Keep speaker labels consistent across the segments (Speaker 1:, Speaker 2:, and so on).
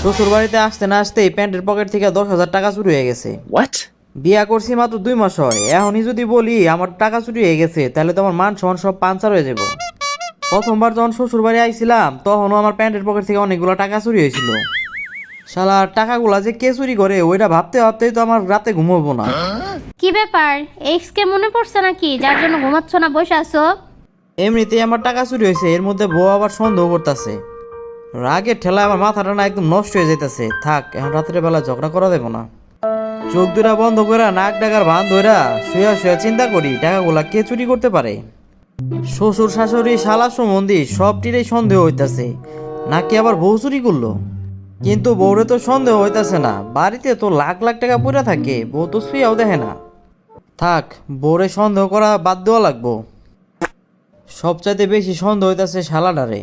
Speaker 1: শ্বশুর বাড়িতে আসতে না আসতেই প্যান্টের পকেট থেকে 10,000 টাকা চুরি হয়ে গেছে।
Speaker 2: What?
Speaker 1: বিয়া করছি মাত্র 2 মাস হয়, এখনই যদি বলি আমার টাকা চুরি হয়ে গেছে তাহলে তো আমার মান সম্মান সব পাঞ্চার হয়ে যাব। প্রথমবার যখন শ্বশুর বাড়ি আইছিলাম তখনও আমার প্যান্টের পকেট থেকে অনেকগুলো টাকা চুরি হয়েছিল। শালার টাকাগুলা যে কে চুরি করে ওইটা ভাবতে ভাবতেই তো আমার রাতে ঘুমাবো না।
Speaker 3: কি ব্যাপার, এক্স কে মনে পড়ছে নাকি যার জন্য ঘুমাচ্ছ না, বসে আছো?
Speaker 1: এমনিতেই আমার টাকা চুরি হয়েছে, এর মধ্যে বউ আবার সন্দেহ করতেছে। রাগের ঠেলায় আমার মাথাটা না একদম নষ্ট হয়ে যাইতেছে। থাক, এখন রাতের বেলা ঝগড়া করা দেবো না। চোখ দুটা বন্ধ করে নাক ডাকার ভান ধইরা শুয়া শুয়া চিন্তা করি টাকাগুলা কে চুরি করতে পারে। শ্বশুর শাশুড়ি শালা সম্বন্ধী সবটিরই সন্দেহ হইতাছে, নাকি আবার বউ চুরি করলো। কিন্তু বউরে তো সন্দেহ হইতাছে না, বাড়িতে তো লাখ লাখ টাকা পড়ে থাকে, বউ তো শুয়াও দেখে না। থাক, বউরে সন্দেহ করা বাদ দেওয়া লাগবো। সবচাইতে বেশি সন্দেহ হইতাছে শালাডারে।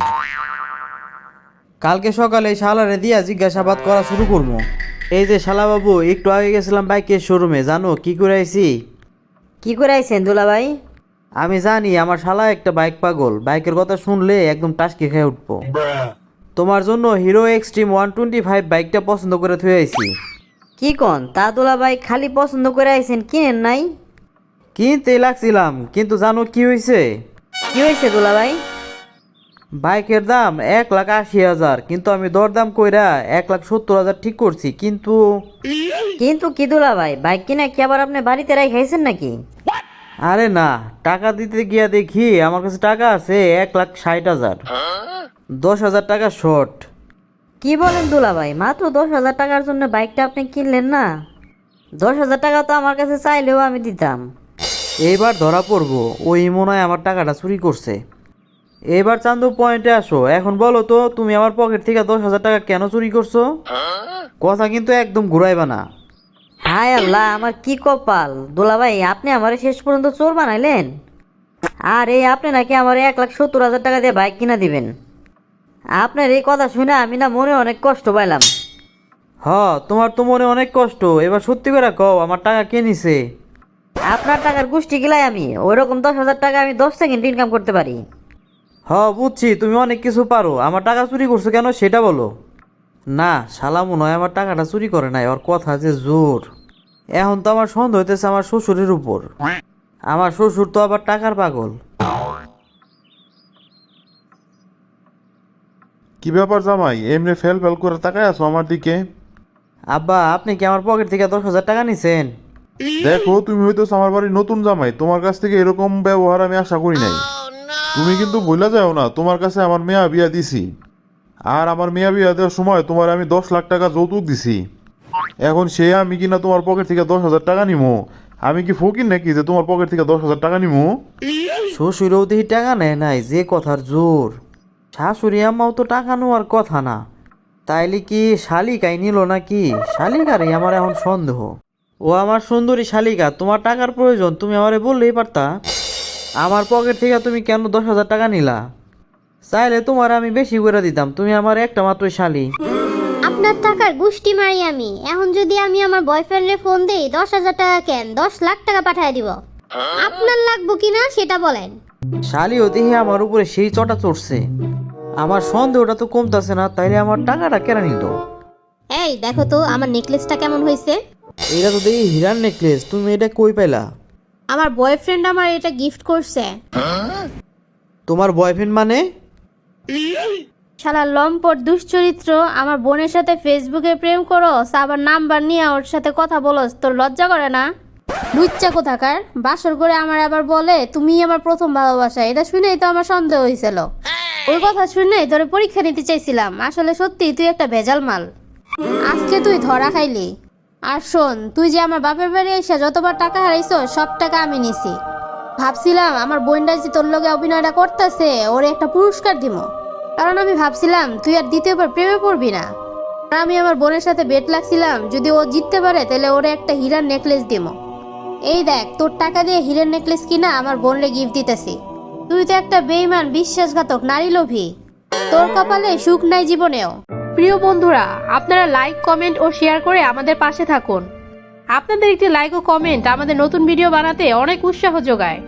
Speaker 1: কালকে সকালে শালারে দিয়া জিজ্ঞাসাবাদ করা শুরু করবো। এই যে শালা বাবু, একটু আগে গেছিলাম বাইকের শোরুমে, জানো কি করে আইছি?
Speaker 4: কি করে আইছেন দুলাভাই?
Speaker 1: আমি জানি আমার শালা একটা বাইক পাগল, বাইকের কথা শুনলে একদম টাসকে খেয়ে উঠবো। তোমার জন্য হিরো এক্সট্রিম 125 বাইকটা পছন্দ করে থুয়ে আইছি।
Speaker 4: কি কন তা দুলাভাই, খালি পছন্দ করে আইছেন, কিনেন নাই?
Speaker 1: কিনতে লাগছিলাম, কিন্তু জানো কি হয়েছে?
Speaker 4: কি হয়েছে দুলাভাই?
Speaker 1: বাইকের দাম 1,80,000, কিন্তু আমি দরদাম কইরা 1,70,000 ঠিক করছি। কিন্তু
Speaker 4: কিন্তু কি দুলাভাই, বাইক কিনা কি আবার আপনি বাড়িতে রাই খাইছেন নাকি?
Speaker 1: আরে না, টাকা দিতে গিয়া দেখি আমার কাছে টাকা আছে 1,60,000, 10,000 টাকা শর্ট।
Speaker 4: কি বলেন দুলাভাই, মাত্র 10,000 টাকার জন্য বাইকটা আপনি কিনলেন না? 10,000 টাকা তো আমার কাছে চাইলেও আমি দিতাম।
Speaker 1: এইবার ধরা পড়বো ওই মনে হয় আমার টাকাটা চুরি করছে। এবার চান্দু পয়েন্টে আসো, এখন বলো তো তুমি আমার পকেট থেকে 10,000 টাকা কেন চুরি করছো? কথা কিন্তু একদম ঘুরাইবা না।
Speaker 4: হায় আল্লাহ, আমার কি কপাল দুলাভাই, আপনি আমার শেষ পর্যন্ত চোর বানাইলেন। আর এই আপনি নাকি আমার 1,70,000 টাকা দিয়ে বাইক কিনা দিবেন। আপনার এই কথা শুনে আমি না মনে অনেক কষ্ট পাইলাম।
Speaker 1: তোমার তো মনে অনেক কষ্ট, এবার সত্যি করে কও আমার টাকা কে নিছে?
Speaker 4: আপনার টাকার গোষ্ঠী গিলাই আমি, ওইরকম 10,000 টাকা আমি 10 সেকেন্ড ইনকাম করতে পারি।
Speaker 1: বুঝছি তুমি অনেক কিছু পারো, আমার টাকা চুরি করছো কেন সেটা বলো। না, শালা মনে হয় আমার টাকাটা চুরি করে নাই, ওর কথা যে জোর। এখন তো আমার সন্দেহ হইতেছে আমার শ্বশুরের উপর। আমার শ্বশুর তো আবার টাকার পাগল।
Speaker 5: কি ব্যাপার জামাই, এমনি ফেল ফেল করে তাকায় আছো আমার দিকে?
Speaker 1: আব্বা, আপনি কি আমার পকেট থেকে 10,000 টাকা নিছেন?
Speaker 5: দেখো, তুমি হয়তো আমার বাড়ির নতুন জামাই, তোমার কাছ থেকে এরকম ব্যবহার আমি আশা করি নাই। তুমি কিন্তু ভুলে যাও না, তোমার কাছে আমার মেয়া বিয়া দিছি। আর আমার মেয়া বিয়া দেওয়ার সময় তোমার আমি 10 লাখ টাকা যৌতুক দিছি। এখন সে আমি কিনা তোমার পকেট থেকে 10,000 টাকা নিমো? আমি কি ফকির নাকি যে তোমার পকেট থেকে 10,000 টাকা নিমো?
Speaker 1: শ্বশুরেও দেখি টাকা নেয় নাই, যে কথার জোর। শাশুড়ি আম্মাও তো টাকা নেওয়ার কথা না, তাইলে কি শালিকাই নিল নাকি? শালিকারই আমার এখন সন্দেহ। ও আমার সুন্দরী শালিকা, তোমার টাকার প্রয়োজন তুমি আমারে বললেই পারতা। আমার পকেট থেকে তুমি কেন 10,000 টাকা নিলা? চাইলে তোমার আমি বেশি করে দিতাম, তুমি আমার একটা মাত্র শালি।
Speaker 3: আপনার টাকার গুষ্টি মারি আমি। এখন যদি আমি আমার বয়ফ্রেন্ডে ফোন দেই 10,000 টাকা কেন 10 লাখ টাকা পাঠিয়ে দিব। আপনার লাগবো কিনা সেটা বলেন।
Speaker 1: শালিও দেখে আমার উপরে সেই চটা চড়ছে। আমার সন্দেহটা তো কমতাছে না, তাইলে আমার টাকাটা কেনা নিল।
Speaker 3: এই দেখো তো আমার নেকলেসটা কেমন হয়েছে।
Speaker 1: এটা তো দেখি হীরার নেকলেস, তুমি এটা কই পাইলা?
Speaker 3: আমার বয়ফ্রেন্ড আমার এটা গিফট করছে।
Speaker 1: তোমার বয়ফ্রেন্ড মানে?
Speaker 3: শালা লম্পট দুশ্চরিত্র, আমার বোনের সাথে ফেসবুকে প্রেম করস, আবার নাম্বার নিয়ে ওর সাথে কথা বলস, তোর লজ্জা করে না? লুচ্চা কোথাকার, বাসর করে আমার আবার বলে তুমি আমার প্রথম ভালোবাসা। এটা শুনেই তো আমার সন্দেহ হয়েছিল। ওই কথা শুনেই তোর পরীক্ষা নিতে চাইছিলাম, আসলে সত্যি তুই একটা ভেজাল মাল। আজকে তুই ধরা খাইলি। আর শোন, তুই যে আমার বাপের বাড়ি এসে যতবার টাকা হারাইছ সব টাকা আমি নিছি। ভাবছিলাম আমার বোনটা যে তোর লগে অভিনয়টা করতেছে ওরে একটা পুরস্কার দিব, কারণ আমি ভাবছিলাম তুই আর দ্বিতীয়বার প্রেমে পড়বি না। আর আমি আমার বোনের সাথে বেট লাগছিলাম যদি ও জিততে পারে তাহলে ওরে একটা হীরার নেকলেস দিব। এই দেখ, তোর টাকা দিয়ে হীরের নেকলেস কিনা আমার বোনরে গিফট দিতেছি। তুই তো একটা বেঈমান, বিশ্বাসঘাতক, নারী লোভী। তোর কপালে সুখ নাই জীবনেও।
Speaker 6: প্রিয় বন্ধুরা, আপনারা লাইক, কমেন্ট ও শেয়ার করে আমাদের পাশে থাকুন। আপনাদের একটি লাইক ও কমেন্ট আমাদের নতুন ভিডিও বানাতে অনেক উৎসাহ যোগায়।